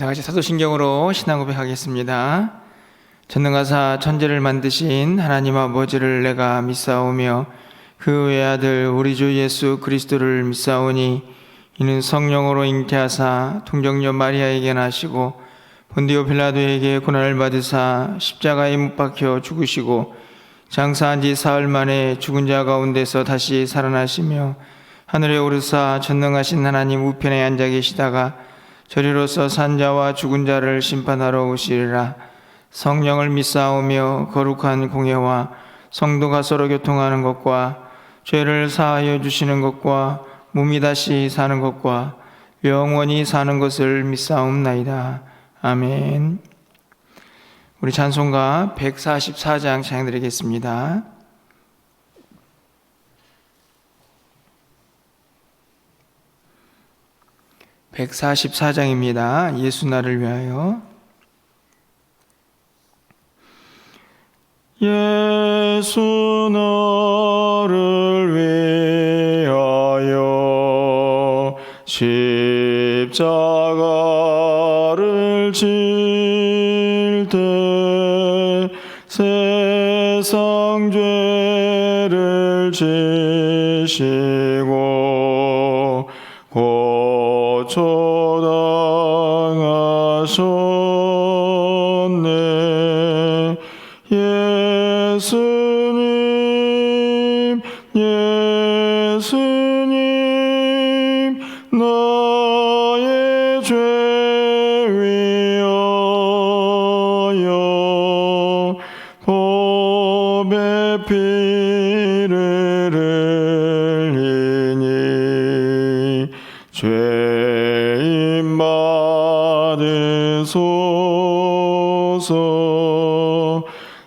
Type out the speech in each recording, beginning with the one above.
다 같이 사도신경으로 신앙 고백하겠습니다. 전능하사 천지를 만드신 하나님 아버지를 내가 믿사오며 그 외아들 우리 주 예수 그리스도를 믿사오니 이는 성령으로 잉태하사 동정녀 마리아에게 나시고 본디오 빌라도에게 고난을 받으사 십자가에 못 박혀 죽으시고 장사한 지 사흘 만에 죽은 자 가운데서 다시 살아나시며 하늘에 오르사 전능하신 하나님 우편에 앉아 계시다가 저리로서 산자와 죽은 자를 심판하러 오시리라. 성령을 믿사오며 거룩한 공예와 성도가 서로 교통하는 것과 죄를 사하여 주시는 것과 몸이 다시 사는 것과 영원히 사는 것을 믿사옵나이다. 아멘. 우리 찬송가 144장 찬양드리겠습니다. 144장입니다. 예수 나를 위하여. 예수 나를 위하여 십자가를 질 때 세상 죄를 지시고 고초당하셨네. 예수님 예수님 나의 죄 위하여 법의 피를 흘리니 죄인 받으소서.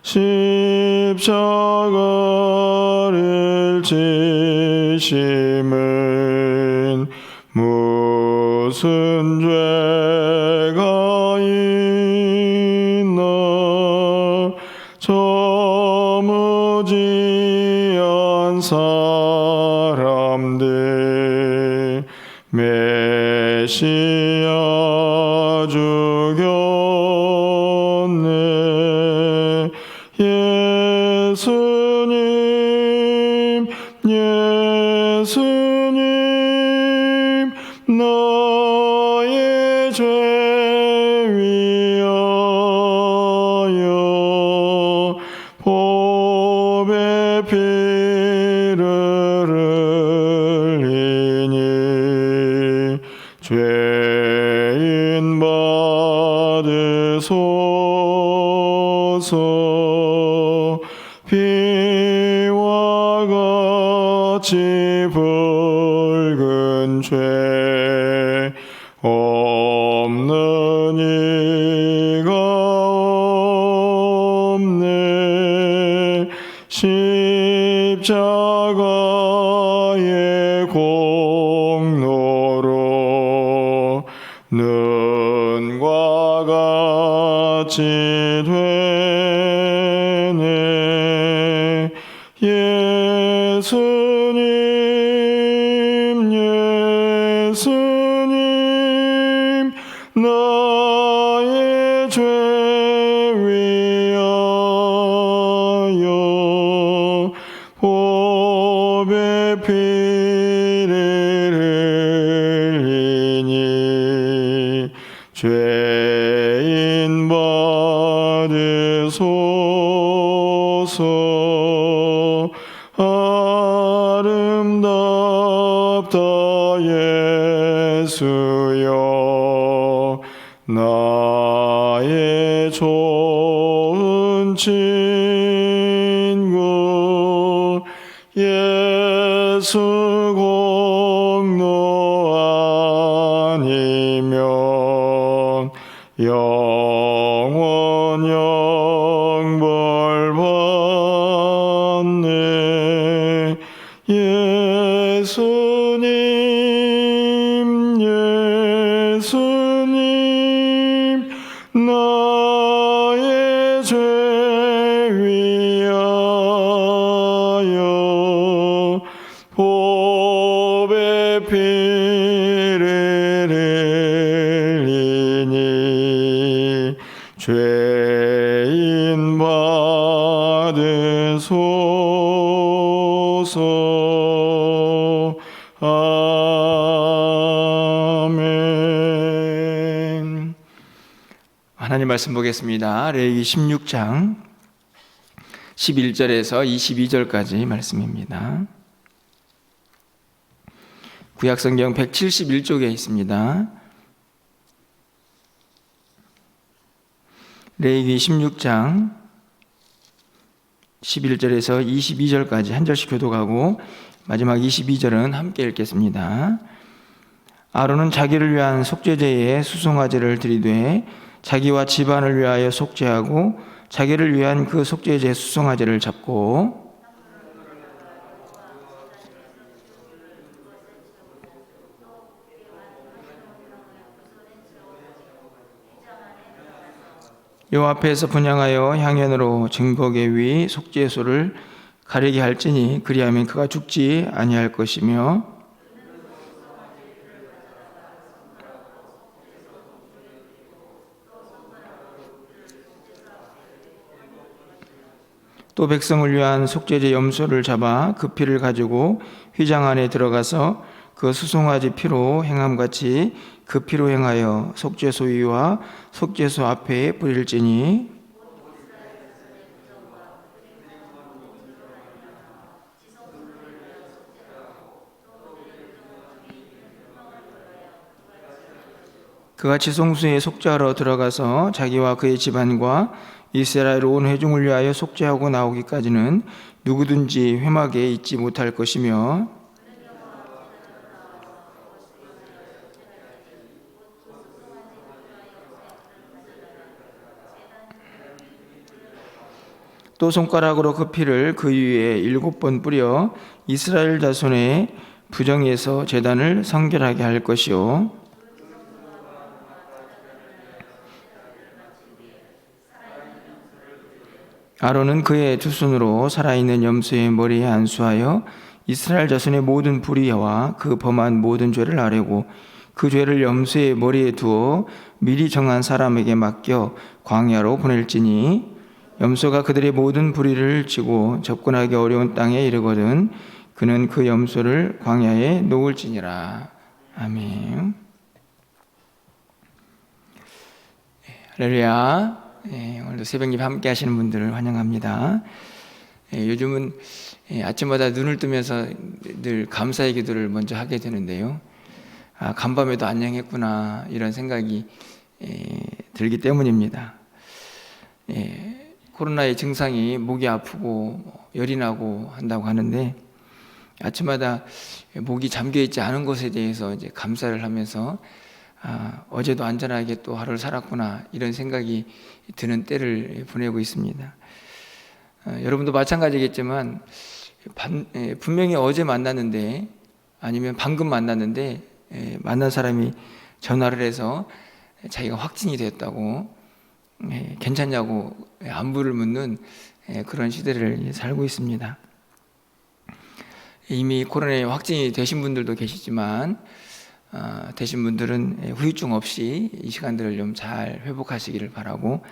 십자가를 지심은 무슨 죄가 있나. 저무지한 사람들 메시아 죽였네. 예수님 예수님 나의 죄 위하여 법의 피를 흘리니 죄인 받으소서. 피와 같이 붉은 죄 없는 이가 없네. 십자가의 공로로 눈과 같이 되네. 예수님 예수님 나의 죄 위하여 법의 피를 흘리니 죄인 받으소서. 아름답다 예수여 나의 좋은 친구. 예수 공로 아니면 영원 영벌 받네. 예수님 예수님 나의 죄 위하여 법의 피를 흘리니 죄인 받으소서. 아멘. 하나님 말씀 보겠습니다. 레위기 16장 11절에서 22절까지 말씀입니다. 구약성경 171쪽에 있습니다. 레위기 16장 11절에서 22절까지 한 절씩 교독하고 마지막 22절은 함께 읽겠습니다. 아론은 자기를 위한 속죄제에 수송아지를 드리되 자기와 집안을 위하여 속죄하고 자기를 위한 그 속죄제 수송아지를 잡고 여호와 앞에서 분향하여 향연으로 증거계 위 속죄소를 가리게 할지니 그리하면 그가 죽지 아니할 것이며 또 백성을 위한 속죄제 염소를 잡아 그 피를 가지고 휘장 안에 들어가서 그 수송아지 피로 행함같이 그 피로 행하여 속죄소 위와 속죄소 앞에 뿌릴지니 그가 지성소에 속죄하러 들어가서 자기와 그의 집안과 이스라엘 온 회중을 위하여 속죄하고 나오기까지는 누구든지 회막에 있지 못할 것이며 또 손가락으로 그 피를 그 위에 7번 뿌려 이스라엘 자손의 부정에서 제단을 성결하게 할 것이요 아론은 그의 두 손으로 살아있는 염소의 머리에 안수하여 이스라엘 자손의 모든 불의와 그 범한 모든 죄를 아뢰고 그 죄를 염소의 머리에 두어 미리 정한 사람에게 맡겨 광야로 보낼지니 염소가 그들의 모든 불의를 지고 접근하기 어려운 땅에 이르거든 그는 그 염소를 광야에 놓을지니라. 아멘. 할렐루야. 오늘도 새벽 예배 함께 하시는 분들을 환영합니다. 요즘은 아침마다 눈을 뜨면서 늘 감사의 기도를 먼저 하게 되는데요. 간밤에도 안녕했구나 이런 생각이 들기 때문입니다. 코로나의 증상이 목이 아프고 열이 나고 한다고 하는데 아침마다 목이 잠겨있지 않은 것에 대해서 이제 감사를 하면서 어제도 안전하게 또 하루를 살았구나 이런 생각이 드는 때를 보내고 있습니다. 여러분도 마찬가지겠지만 분명히 어제 만났는데 아니면 방금 만났는데 만난 사람이 전화를 해서 자기가 확진이 됐다고 괜찮냐고 안부를 묻는 그런 시대를 살고 있습니다. 이미 코로나에 확진이 되신 분들도 계시지만 되신 분들은 후유증 없이 이 시간들을 좀 잘 회복하시기를 바라고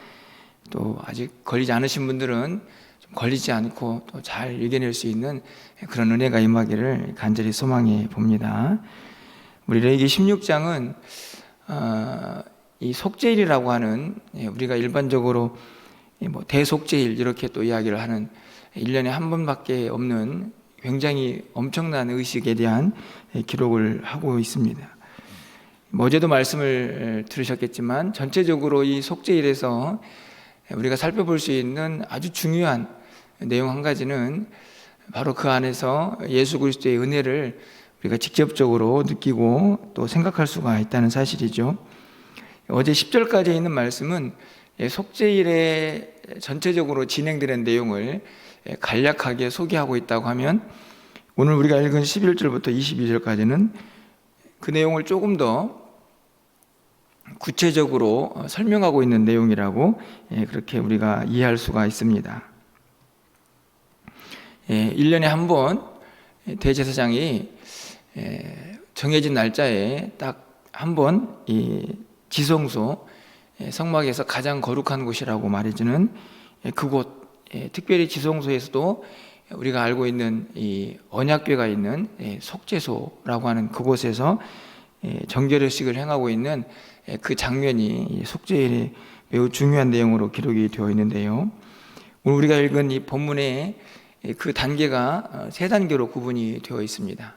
또 아직 걸리지 않으신 분들은 좀 걸리지 않고 또 잘 이겨낼 수 있는 그런 은혜가 임하기를 간절히 소망해 봅니다. 우리 레위기 16장은 이 속죄일이라고 하는 우리가 일반적으로 뭐 대속죄일 이렇게 또 이야기를 하는 1년에 한 번밖에 없는 굉장히 엄청난 의식에 대한 기록을 하고 있습니다. 어제도 말씀을 들으셨겠지만 전체적으로 이 속죄일에서 우리가 살펴볼 수 있는 아주 중요한 내용 한 가지는 바로 그 안에서 예수 그리스도의 은혜를 우리가 직접적으로 느끼고 또 생각할 수가 있다는 사실이죠. 어제 10절까지 있는 말씀은 속죄일에 전체적으로 진행되는 내용을 간략하게 소개하고 있다고 하면 오늘 우리가 읽은 11절부터 22절까지는 그 내용을 조금 더 구체적으로 설명하고 있는 내용이라고 그렇게 우리가 이해할 수가 있습니다. 1년에 한 번 대제사장이 정해진 날짜에 딱 한 번 이 지성소 성막에서 가장 거룩한 곳이라고 말해주는 그곳, 특별히 지성소에서도 우리가 알고 있는 이 언약궤가 있는 속죄소라고 하는 그곳에서 정결의식을 행하고 있는 그 장면이 속죄일에 매우 중요한 내용으로 기록이 되어 있는데요. 오늘 우리가 읽은 이 본문에 그 단계가 세 단계로 구분이 되어 있습니다.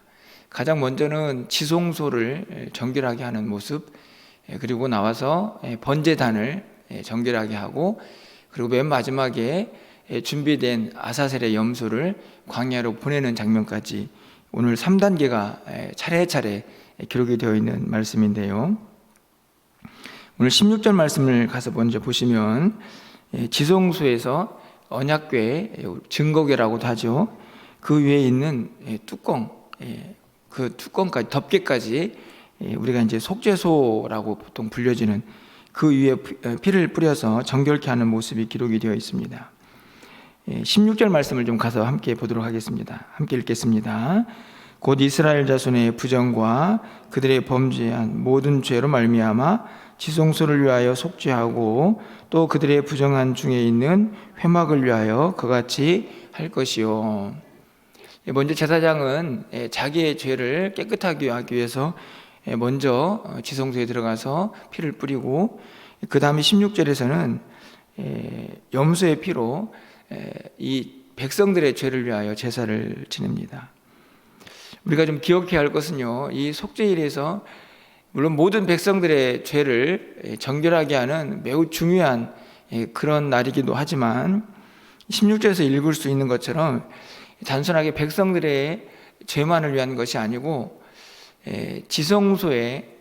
가장 먼저는 지성소를 정결하게 하는 모습, 그리고 나와서 번제단을 정결하게 하고, 그리고 맨 마지막에 준비된 아사셀의 염소를 광야로 보내는 장면까지 오늘 3단계가 차례차례 기록이 되어 있는 말씀인데요. 오늘 16절 말씀을 가서 먼저 보시면 지성소에서 언약궤, 증거궤라고도 하죠. 그 위에 있는 뚜껑, 그 뚜껑까지, 덮개까지 우리가 이제 속죄소라고 보통 불려지는 그 위에 피를 뿌려서 정결케 하는 모습이 기록이 되어 있습니다. 16절 말씀을 좀 가서 함께 보도록 하겠습니다. 함께 읽겠습니다. 곧 이스라엘 자손의 부정과 그들의 범죄한 모든 죄로 말미암아 지성소를 위하여 속죄하고 또 그들의 부정한 중에 있는 회막을 위하여 그같이 할 것이요. 먼저 제사장은 자기의 죄를 깨끗하게 하기 위해서 먼저 지성소에 들어가서 피를 뿌리고, 그 다음에 16절에서는 염소의 피로 이 백성들의 죄를 위하여 제사를 지냅니다. 우리가 좀 기억해야 할 것은요, 이 속죄일에서 물론 모든 백성들의 죄를 정결하게 하는 매우 중요한 그런 날이기도 하지만 16절에서 읽을 수 있는 것처럼 단순하게 백성들의 죄만을 위한 것이 아니고 지성소에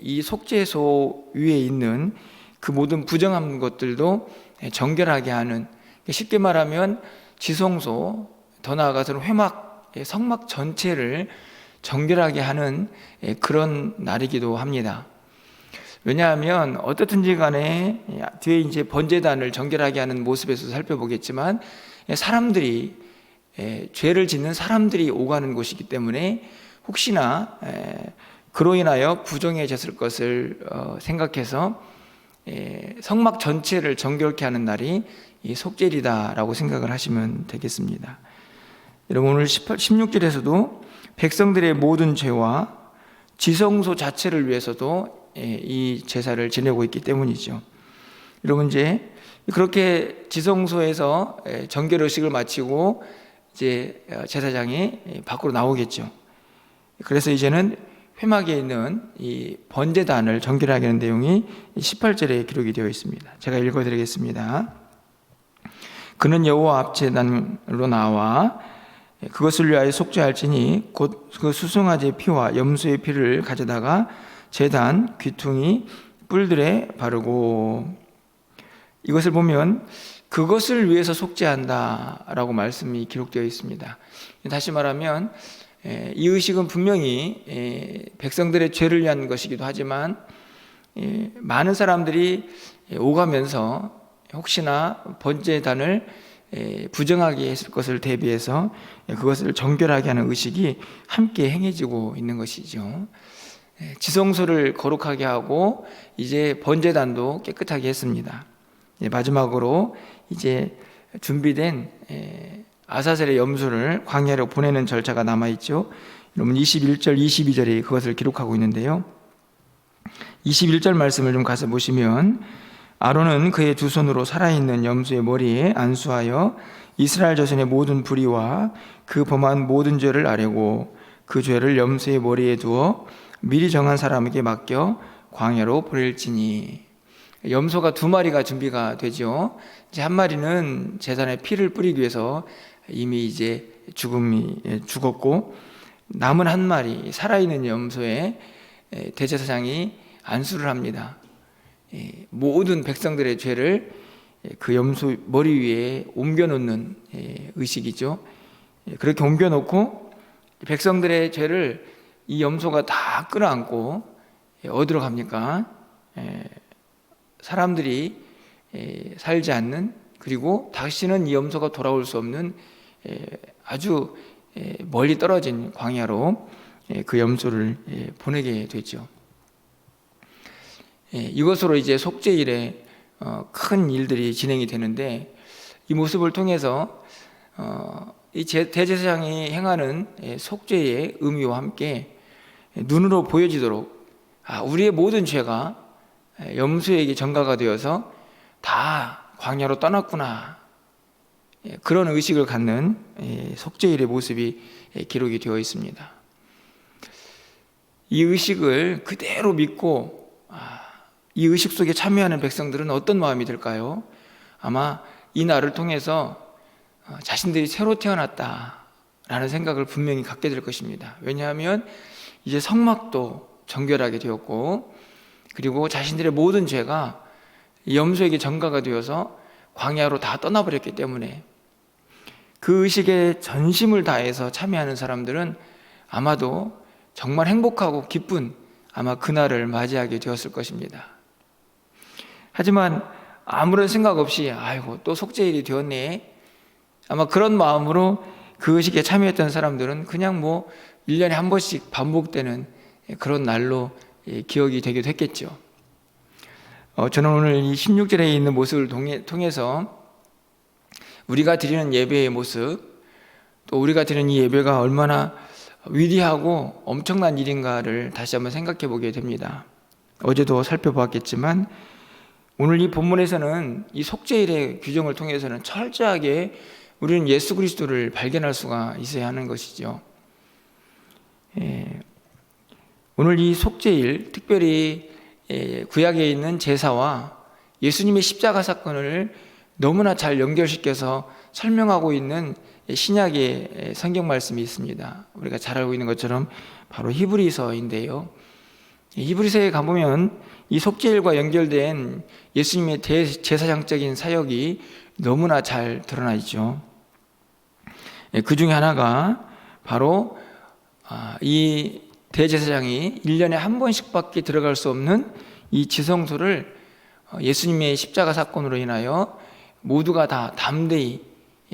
이 속죄소 위에 있는 그 모든 부정한 것들도 정결하게 하는, 쉽게 말하면 지성소, 더 나아가서는 회막, 성막 전체를 정결하게 하는 그런 날이기도 합니다. 왜냐하면 어떻든지 간에 뒤에 이제 번제단을 정결하게 하는 모습에서 살펴보겠지만 사람들이, 죄를 짓는 사람들이 오가는 곳이기 때문에 혹시나 그로 인하여 부정해졌을 것을 생각해서 성막 전체를 정결케 하는 날이 이 속죄일이다라고 생각을 하시면 되겠습니다. 여러분, 오늘 16절에서도 백성들의 모든 죄와 지성소 자체를 위해서도 이 제사를 지내고 있기 때문이죠. 여러분, 이제 그렇게 지성소에서 정결의식을 마치고 이제 제사장이 밖으로 나오겠죠. 그래서 이제는 회막에 있는 이 번제단을 정결하게 하는 내용이 18절에 기록이 되어 있습니다. 제가 읽어드리겠습니다. 그는 여호와 앞제단으로 나와 그것을 위하여 속죄할지니 곧 그 수송아지의 피와 염소의 피를 가져다가 제단, 귀퉁이, 뿔들에 바르고, 이것을 보면 그것을 위해서 속죄한다라고 말씀이 기록되어 있습니다. 다시 말하면 이 의식은 분명히 백성들의 죄를 위한 것이기도 하지만 많은 사람들이 오가면서 혹시나 번제단을 부정하게 했을 것을 대비해서 그것을 정결하게 하는 의식이 함께 행해지고 있는 것이죠. 지성소를 거룩하게 하고 이제 번제단도 깨끗하게 했습니다. 마지막으로 이제 준비된 아사셀의 염소를 광야로 보내는 절차가 남아있죠. 여러분, 21절, 22절에 그것을 기록하고 있는데요. 21절 말씀을 좀 가서 보시면, 아론은 그의 두 손으로 살아있는 염소의 머리에 안수하여 이스라엘 자손의 모든 불의와 그 범한 모든 죄를 아뢰고 그 죄를 염소의 머리에 두어 미리 정한 사람에게 맡겨 광야로 보낼지니. 염소가 두 마리가 준비가 되죠. 이제 한 마리는 제단에 피를 뿌리기 위해서 이미 이제 죽었고, 남은 한 마리 살아있는 염소에 대제사장이 안수를 합니다. 모든 백성들의 죄를 그 염소 머리 위에 옮겨놓는 의식이죠. 그렇게 옮겨놓고 백성들의 죄를 이 염소가 다 끌어안고 어디로 갑니까? 사람들이 살지 않는, 그리고 다시는 이 염소가 돌아올 수 없는 아주 멀리 떨어진 광야로 그 염소를 보내게 되죠. 이것으로 이제 속죄일에 큰 일들이 진행이 되는데, 이 모습을 통해서 이 대제사장이 행하는 속죄의 의미와 함께 눈으로 보여지도록 우리의 모든 죄가 염소에게 전가가 되어서 다 광야로 떠났구나, 그런 의식을 갖는 속죄일의 모습이 기록이 되어 있습니다. 이 의식을 그대로 믿고 이 의식 속에 참여하는 백성들은 어떤 마음이 들까요? 아마 이 날을 통해서 자신들이 새로 태어났다라는 생각을 분명히 갖게 될 것입니다. 왜냐하면 이제 성막도 정결하게 되었고, 그리고 자신들의 모든 죄가 염소에게 전가가 되어서 광야로 다 떠나버렸기 때문에 그 의식에 전심을 다해서 참여하는 사람들은 아마도 정말 행복하고 기쁜 그날을 맞이하게 되었을 것입니다. 하지만 아무런 생각 없이 아이고 또 속죄일이 되었네, 아마 그런 마음으로 그 의식에 참여했던 사람들은 그냥 1년에 한 번씩 반복되는 그런 날로 기억이 되기도 했겠죠. 저는 오늘 이 16절에 있는 모습을 통해서 우리가 드리는 예배의 모습, 또 우리가 드리는 이 예배가 얼마나 위대하고 엄청난 일인가를 다시 한번 생각해 보게 됩니다. 어제도 살펴보았겠지만 오늘 이 본문에서는 이 속죄일의 규정을 통해서는 철저하게 우리는 예수 그리스도를 발견할 수가 있어야 하는 것이죠. 오늘 이 속죄일, 특별히 구약에 있는 제사와 예수님의 십자가 사건을 너무나 잘 연결시켜서 설명하고 있는 신약의 성경 말씀이 있습니다. 우리가 잘 알고 있는 것처럼 바로 히브리서인데요. 히브리서에 가보면 이 속죄일과 연결된 예수님의 대제사장적인 사역이 너무나 잘 드러나 있죠. 그 중에 하나가 바로 이 대제사장이 1년에 한 번씩밖에 들어갈 수 없는 이 지성소를 예수님의 십자가 사건으로 인하여 모두가 다 담대히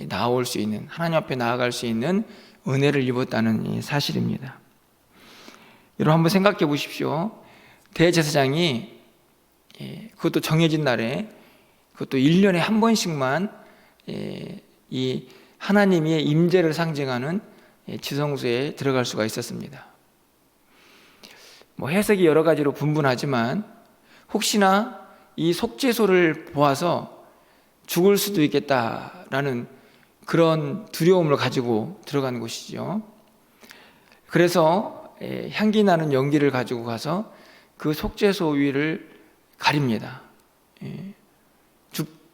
나올 수 있는, 하나님 앞에 나아갈 수 있는 은혜를 입었다는 사실입니다. 여러분 한번 생각해 보십시오. 대제사장이 그것도 정해진 날에, 그것도 1년에 한 번씩만 이 하나님의 임재를 상징하는 지성소에 들어갈 수가 있었습니다. 해석이 여러 가지로 분분하지만 혹시나 이 속죄소를 보아서 죽을 수도 있겠다라는 그런 두려움을 가지고 들어가는 것이죠. 그래서 향기 나는 연기를 가지고 가서 그 속죄소 위를 가립니다.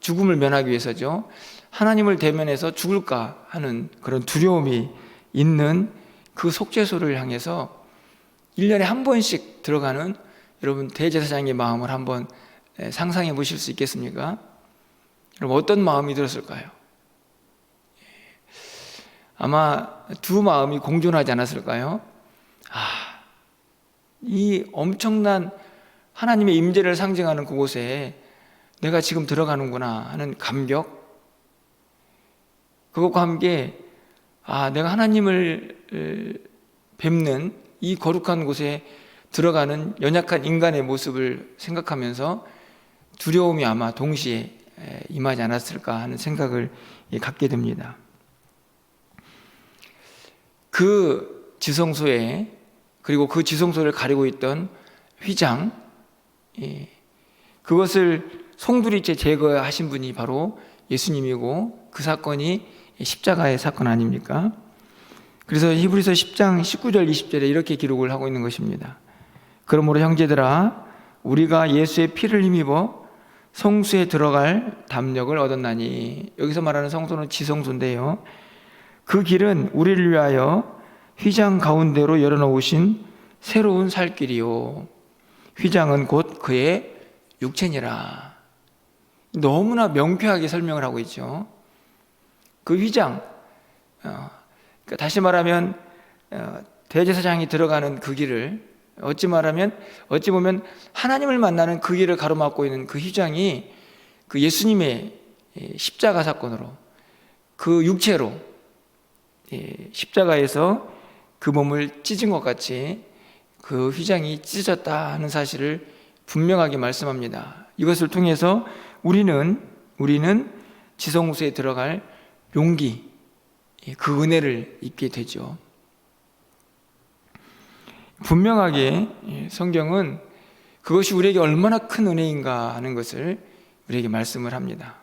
죽음을 면하기 위해서죠. 하나님을 대면해서 죽을까 하는 그런 두려움이 있는 그 속죄소를 향해서 1년에 한 번씩 들어가는 여러분 대제사장의 마음을 한번 상상해 보실 수 있겠습니까? 여러분 어떤 마음이 들었을까요? 아마 두 마음이 공존하지 않았을까요? 이 엄청난 하나님의 임재를 상징하는 그곳에 내가 지금 들어가는구나 하는 감격, 그것과 함께 내가 하나님을 뵙는 이 거룩한 곳에 들어가는 연약한 인간의 모습을 생각하면서 두려움이 아마 동시에 임하지 않았을까 하는 생각을 갖게 됩니다. 그 지성소에, 그리고 그 지성소를 가리고 있던 휘장, 그것을 송두리째 제거하신 분이 바로 예수님이고, 그 사건이 십자가의 사건 아닙니까? 그래서 히브리서 10장 19절 20절에 이렇게 기록을 하고 있는 것입니다. 그러므로 형제들아, 우리가 예수의 피를 힘입어 성소에 들어갈 담력을 얻었나니, 여기서 말하는 성소는 지성소인데요, 그 길은 우리를 위하여 휘장 가운데로 열어놓으신 새로운 살 길이요, 휘장은 곧 그의 육체니라. 너무나 명쾌하게 설명을 하고 있죠. 그 휘장, 다시 말하면 대제사장이 들어가는 그 길을, 어찌 보면 하나님을 만나는 그 길을 가로막고 있는 그 휘장이 그 예수님의 십자가 사건으로, 그 육체로 십자가에서 그 몸을 찢은 것 같이 그 휘장이 찢어졌다 하는 사실을 분명하게 말씀합니다. 이것을 통해서 우리는 지성소에 들어갈 용기, 그 은혜를 입게 되죠. 분명하게 성경은 그것이 우리에게 얼마나 큰 은혜인가 하는 것을 우리에게 말씀을 합니다.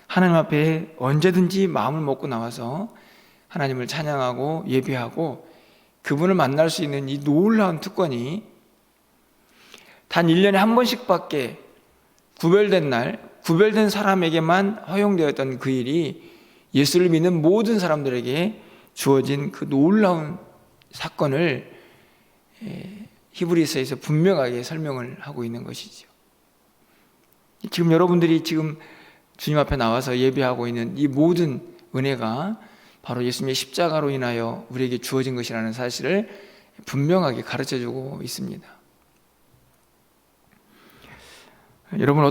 하나님 앞에 언제든지 마음을 먹고 나와서 하나님을 찬양하고 예배하고 그분을 만날 수 있는 이 놀라운 특권이 단 1년에 한 번씩밖에 구별된 사람에게만 허용되었던 그 일이 예수를 믿는 모든 사람들에게 주어진 그 놀라운 사건을 히브리서에서 분명하게 설명을 하고 있는 것이죠. 지금 여러분들이 지금 주님 앞에 나와서 예배하고 있는 이 모든 은혜가 바로 예수님의 십자가로 인하여 우리에게 주어진 것이라는 사실을 분명하게 가르쳐주고 있습니다. 여러분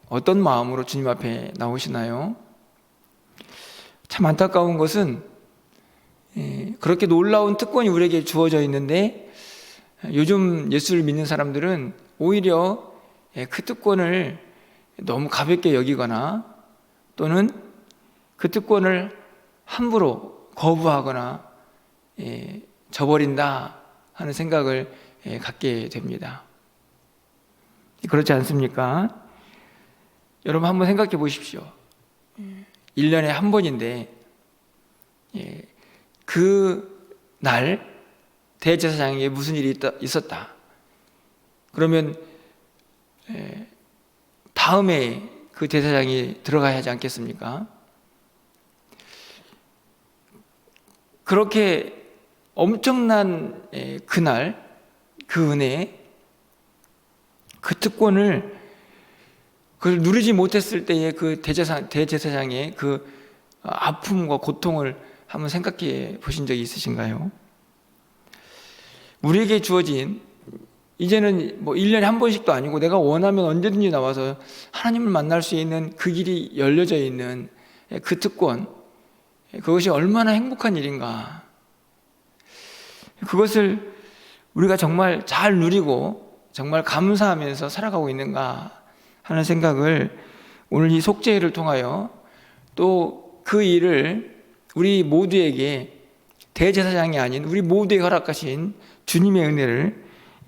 어떤 마음으로 주님 앞에 나오시나요? 참 안타까운 것은 그렇게 놀라운 특권이 우리에게 주어져 있는데 요즘 예수를 믿는 사람들은 오히려 그 특권을 너무 가볍게 여기거나 또는 그 특권을 함부로 거부하거나 저버린다 하는 생각을 갖게 됩니다. 그렇지 않습니까? 여러분 한번 생각해 보십시오. 1년에 한 번인데 그 날 대제사장에게 무슨 일이 있었다. 그러면 다음에 그 대제사장이 들어가야 하지 않겠습니까? 그렇게 엄청난 그날 그 은혜, 그 특권을 그걸 누리지 못했을 때의 그 대제사장의 그 아픔과 고통을 한번 생각해 보신 적이 있으신가요? 우리에게 주어진 이제는 뭐 1년에 한 번씩도 아니고 내가 원하면 언제든지 나와서 하나님을 만날 수 있는 그 길이 열려져 있는 그 특권, 그것이 얼마나 행복한 일인가. 그것을 우리가 정말 잘 누리고 정말 감사하면서 살아가고 있는가 하는 생각을 오늘 이 속죄를 통하여 또 그 일을 우리 모두에게 대제사장이 아닌 우리 모두에게 허락하신 주님의 은혜를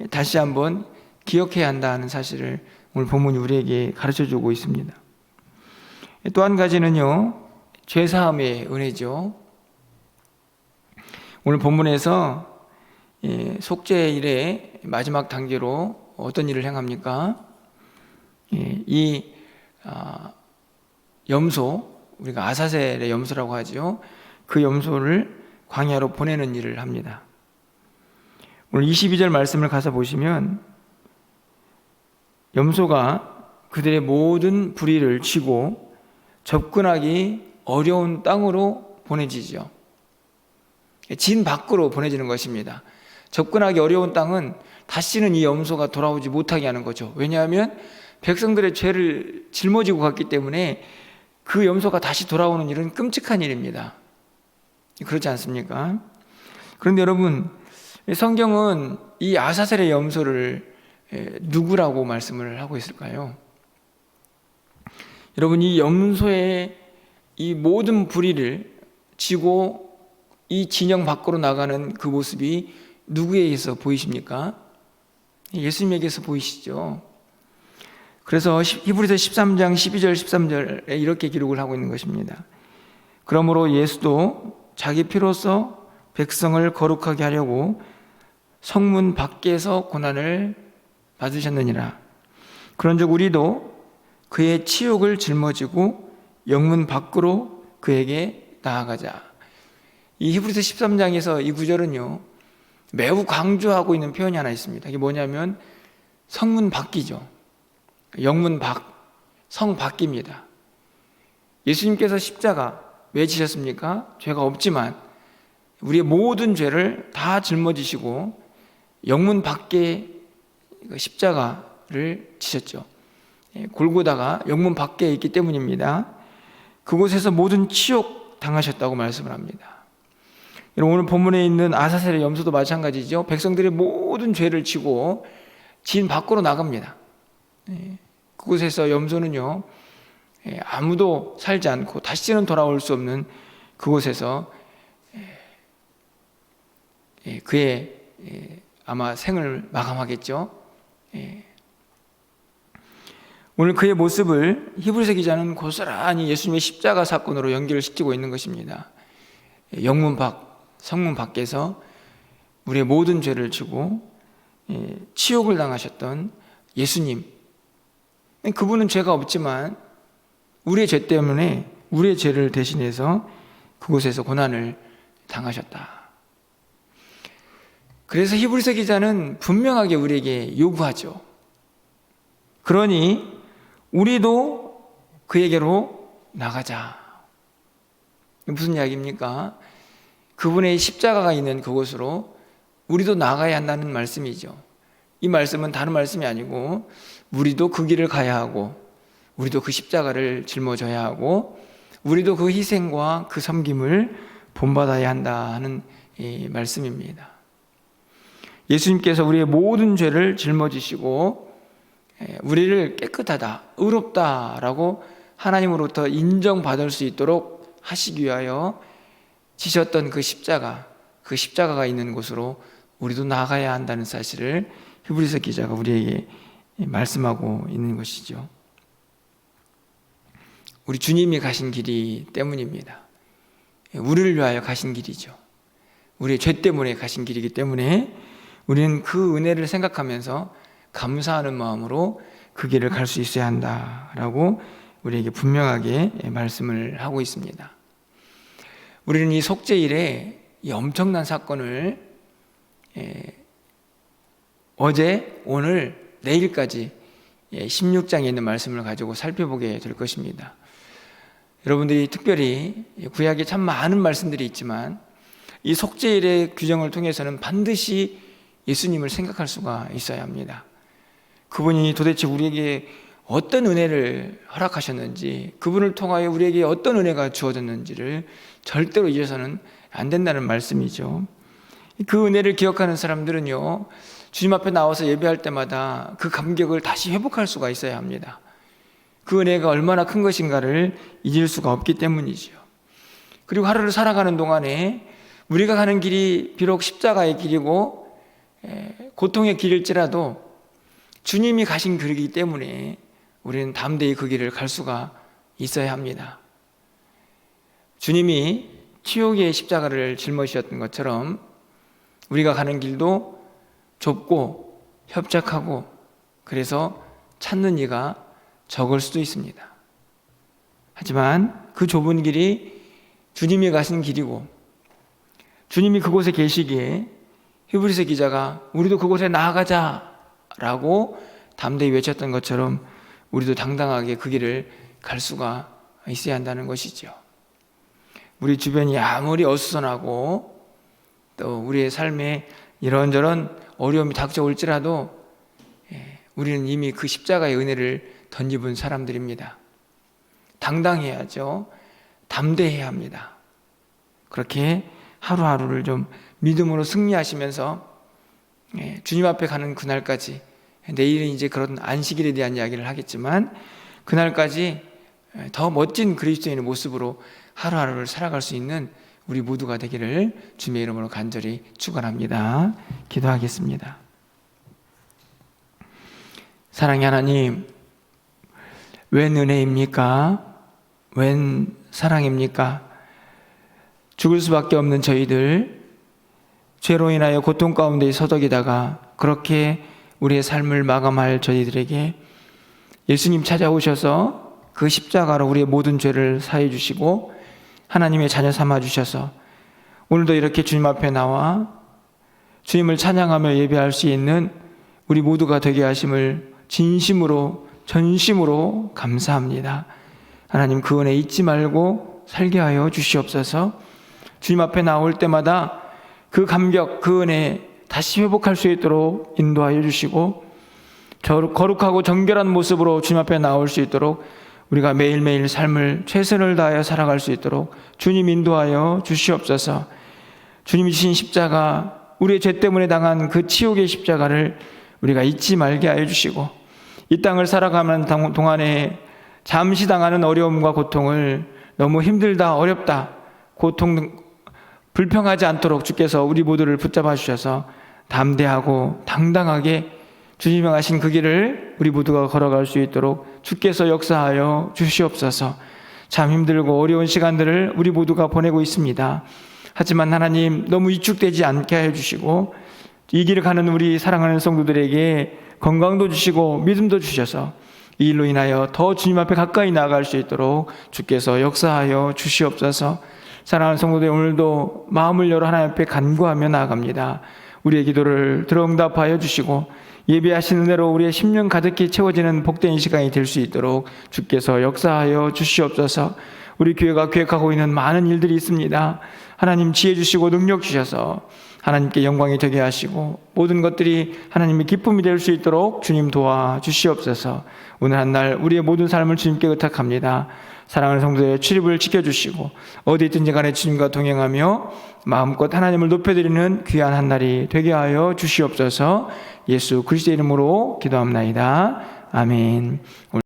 다시 한번 기억해야 한다는 사실을 오늘 본문이 우리에게 가르쳐주고 있습니다. 또 한 가지는요, 죄사함의 은혜죠. 오늘 본문에서 속죄일의 마지막 단계로 어떤 일을 행합니까? 이 염소, 우리가 아사셀의 염소라고 하죠. 그 염소를 광야로 보내는 일을 합니다. 오늘 22절 말씀을 가서 보시면 염소가 그들의 모든 불의를 쥐고 접근하기 어려운 땅으로 보내지죠. 진 밖으로 보내지는 것입니다. 접근하기 어려운 땅은 다시는 이 염소가 돌아오지 못하게 하는 거죠. 왜냐하면 백성들의 죄를 짊어지고 갔기 때문에 그 염소가 다시 돌아오는 일은 끔찍한 일입니다. 그렇지 않습니까? 그런데 여러분, 성경은 이 아사셀의 염소를 누구라고 말씀을 하고 있을까요? 여러분, 이 염소의 이 모든 불의를 지고 이 진영 밖으로 나가는 그 모습이 누구에게서 보이십니까? 예수님에게서 보이시죠? 그래서 히브리서 13장 12절 13절에 이렇게 기록을 하고 있는 것입니다. 그러므로 예수도 자기 피로써 백성을 거룩하게 하려고 성문 밖에서 고난을 받으셨느니라. 그런즉 우리도 그의 치욕을 짊어지고 영문 밖으로 그에게 나아가자. 이 히브리서 13장에서 이 구절은요, 매우 강조하고 있는 표현이 하나 있습니다. 이게 뭐냐면 성문 밖이죠. 영문 밖, 성 밖입니다. 예수님께서 십자가 왜 지셨습니까? 죄가 없지만 우리의 모든 죄를 다 짊어지시고 영문 밖에 십자가를 지셨죠. 골고다가 영문 밖에 있기 때문입니다. 그곳에서 모든 치욕 당하셨다고 말씀을 합니다. 오늘 본문에 있는 아사셀의 염소도 마찬가지죠. 백성들의 모든 죄를 지고 진 밖으로 나갑니다. 그곳에서 염소는요, 아무도 살지 않고 다시는 돌아올 수 없는 그곳에서 그의 아마 생을 마감하겠죠. 오늘 그의 모습을 히브리서 기자는 고스란히 예수님의 십자가 사건으로 연결시키고 있는 것입니다. 영문 밖, 성문 밖에서 우리의 모든 죄를 지고 치욕을 당하셨던 예수님, 그분은 죄가 없지만 우리의 죄 때문에 우리의 죄를 대신해서 그곳에서 고난을 당하셨다. 그래서 히브리서 기자는 분명하게 우리에게 요구하죠. 그러니 우리도 그에게로 나가자. 무슨 이야기입니까? 그분의 십자가가 있는 그곳으로 우리도 나가야 한다는 말씀이죠. 이 말씀은 다른 말씀이 아니고 우리도 그 길을 가야 하고 우리도 그 십자가를 짊어져야 하고 우리도 그 희생과 그 섬김을 본받아야 한다 하는 이 말씀입니다. 예수님께서 우리의 모든 죄를 짊어지시고 우리를 깨끗하다, 의롭다라고 하나님으로부터 인정받을 수 있도록 하시기 위하여 지셨던 그 십자가가 있는 곳으로 우리도 나가야 한다는 사실을 히브리서 기자가 우리에게 말씀하고 있는 것이죠. 우리 주님이 가신 길이 때문입니다. 우리를 위하여 가신 길이죠. 우리의 죄 때문에 가신 길이기 때문에 우리는 그 은혜를 생각하면서 감사하는 마음으로 그 길을 갈 수 있어야 한다라고 우리에게 분명하게 말씀을 하고 있습니다. 우리는 이 속죄일에 이 엄청난 사건을 어제, 오늘, 내일까지 16장에 있는 말씀을 가지고 살펴보게 될 것입니다. 여러분들이 특별히 구약에 참 많은 말씀들이 있지만 이 속죄일의 규정을 통해서는 반드시 예수님을 생각할 수가 있어야 합니다. 그분이 도대체 우리에게 어떤 은혜를 허락하셨는지, 그분을 통하여 우리에게 어떤 은혜가 주어졌는지를 절대로 잊어서는 안 된다는 말씀이죠. 그 은혜를 기억하는 사람들은요, 주님 앞에 나와서 예배할 때마다 그 감격을 다시 회복할 수가 있어야 합니다. 그 은혜가 얼마나 큰 것인가를 잊을 수가 없기 때문이죠. 그리고 하루를 살아가는 동안에 우리가 가는 길이 비록 십자가의 길이고 고통의 길일지라도 주님이 가신 길이기 때문에 우리는 담대히 그 길을 갈 수가 있어야 합니다. 주님이 치욕의 십자가를 짊어지셨던 것처럼 우리가 가는 길도 좁고 협착하고 그래서 찾는 이가 적을 수도 있습니다. 하지만 그 좁은 길이 주님이 가신 길이고 주님이 그곳에 계시기에 히브리서 기자가 우리도 그곳에 나아가자라고 담대히 외쳤던 것처럼 우리도 당당하게 그 길을 갈 수가 있어야 한다는 것이죠. 우리 주변이 아무리 어수선하고 또 우리의 삶에 이런저런 어려움이 닥쳐올지라도 우리는 이미 그 십자가의 은혜를 덧입은 사람들입니다. 당당해야죠. 담대해야 합니다. 그렇게 하루하루를 좀 믿음으로 승리하시면서 주님 앞에 가는 그날까지, 내일은 이제 그런 안식일에 대한 이야기를 하겠지만 그날까지 더 멋진 그리스도인의 모습으로 하루하루를 살아갈 수 있는 우리 모두가 되기를 주님의 이름으로 간절히 축원합니다. 기도하겠습니다. 사랑의 하나님, 웬 은혜입니까? 웬 사랑입니까? 죽을 수밖에 없는 저희들, 죄로 인하여 고통 가운데 서덕이다가 그렇게 우리의 삶을 마감할 저희들에게 예수님 찾아오셔서 그 십자가로 우리의 모든 죄를 사해 주시고 하나님의 자녀 삼아 주셔서 오늘도 이렇게 주님 앞에 나와 주님을 찬양하며 예배할 수 있는 우리 모두가 되게 하심을 진심으로 전심으로 감사합니다. 하나님, 그 은혜 잊지 말고 살게 하여 주시옵소서. 주님 앞에 나올 때마다 그 감격, 그 은혜 다시 회복할 수 있도록 인도하여 주시고 거룩하고 정결한 모습으로 주님 앞에 나올 수 있도록 우리가 매일매일 삶을 최선을 다하여 살아갈 수 있도록 주님 인도하여 주시옵소서. 주님이 지신 십자가, 우리의 죄 때문에 당한 그 치욕의 십자가를 우리가 잊지 말게 하여 주시고, 이 땅을 살아가는 동안에 잠시 당하는 어려움과 고통을 너무 힘들다, 어렵다, 고통, 불평하지 않도록 주께서 우리 모두를 붙잡아 주셔서 담대하고 당당하게 주님이 하신 그 길을 우리 모두가 걸어갈 수 있도록 주께서 역사하여 주시옵소서. 참 힘들고 어려운 시간들을 우리 모두가 보내고 있습니다. 하지만 하나님, 너무 위축되지 않게 하여 주시고, 이 길을 가는 우리 사랑하는 성도들에게 건강도 주시고 믿음도 주셔서 이 일로 인하여 더 주님 앞에 가까이 나아갈 수 있도록 주께서 역사하여 주시옵소서. 사랑하는 성도들, 오늘도 마음을 열어 하나님 앞에 간구하며 나아갑니다. 우리의 기도를 들어응답하여 주시고 예배하신 은혜로 우리의 심령 가득히 채워지는 복된 시간이 될 수 있도록 주께서 역사하여 주시옵소서. 우리 교회가 계획하고 있는 많은 일들이 있습니다. 하나님 지혜 주시고 능력 주셔서 하나님께 영광이 되게 하시고 모든 것들이 하나님의 기쁨이 될 수 있도록 주님 도와 주시옵소서. 오늘 한 날 우리의 모든 삶을 주님께 의탁합니다. 사랑하는 성도의 출입을 지켜주시고 어디 있든지 간에 주님과 동행하며 마음껏 하나님을 높여드리는 귀한 한 날이 되게 하여 주시옵소서. 예수 그리스도의 이름으로 기도합나이다. 아멘.